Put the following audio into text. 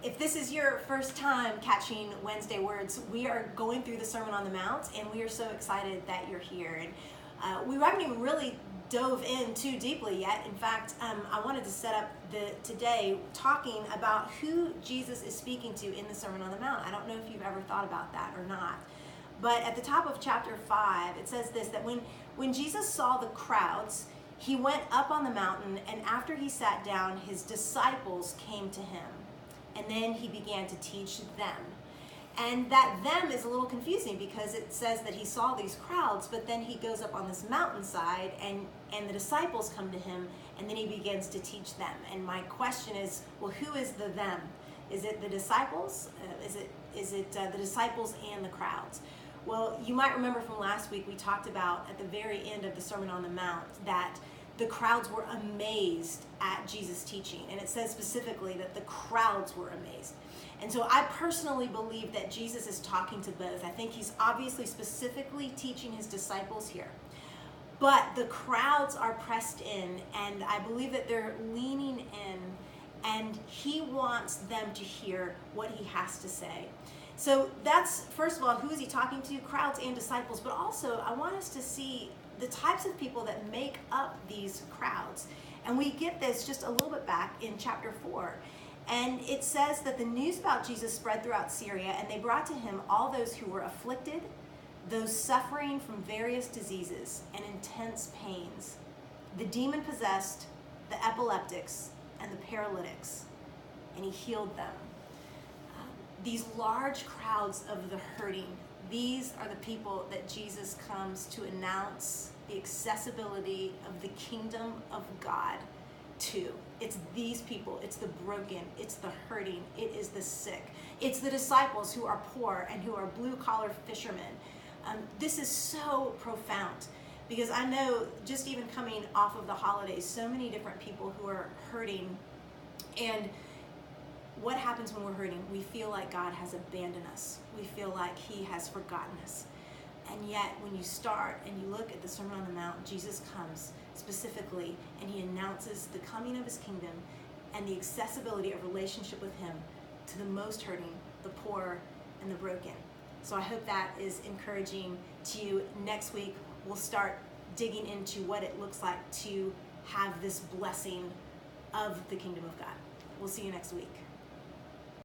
If this is your first time catching Wednesday Words, we are going through the Sermon on the Mount, and we are so excited that you're here. And we haven't even really dove in too deeply yet. In fact, I wanted to set up today talking about who Jesus is speaking to in the Sermon on the Mount. I don't know if you've ever thought about that or not. But at the top of chapter 5, it says this, that when Jesus saw the crowds, he went up on the mountain, and after he sat down, his disciples came to him. And then he began to teach them. And that them is a little confusing because it says that he saw these crowds, but then he goes up on this mountainside and the disciples come to him, and then he begins to teach them. And my question is, well, who is the them? Is it the disciples? Is it the disciples and the crowds? Well, you might remember from last week we talked about at the very end of the Sermon on the Mount that the crowds were amazed at Jesus' teaching. And it says specifically that the crowds were amazed. And so I personally believe that Jesus is talking to both. I think he's obviously specifically teaching his disciples here. But the crowds are pressed in, and I believe that they're leaning in, and he wants them to hear what he has to say. So that's, first of all, who is he talking to? Crowds and disciples. But also, I want us to see the types of people that make up these crowds. And we get this just a little bit back in chapter 4. And it says that the news about Jesus spread throughout Syria, and they brought to him all those who were afflicted, those suffering from various diseases and intense pains, the demon-possessed, the epileptics, and the paralytics, and he healed them. These large crowds of the hurting, these are the people that Jesus comes to announce the accessibility of the kingdom of God to. It's these people, it's the broken, it's the hurting, it is the sick. It's the disciples who are poor and who are blue-collar fishermen. This is so profound because I know just even coming off of the holidays, so many different people who are hurting. And what happens when we're hurting? We feel like God has abandoned us. We feel like he has forgotten us. And yet, when you start and you look at the Sermon on the Mount, Jesus comes specifically and he announces the coming of his kingdom and the accessibility of relationship with him to the most hurting, the poor, and the broken. So I hope that is encouraging to you. Next week, we'll start digging into what it looks like to have this blessing of the kingdom of God. We'll see you next week.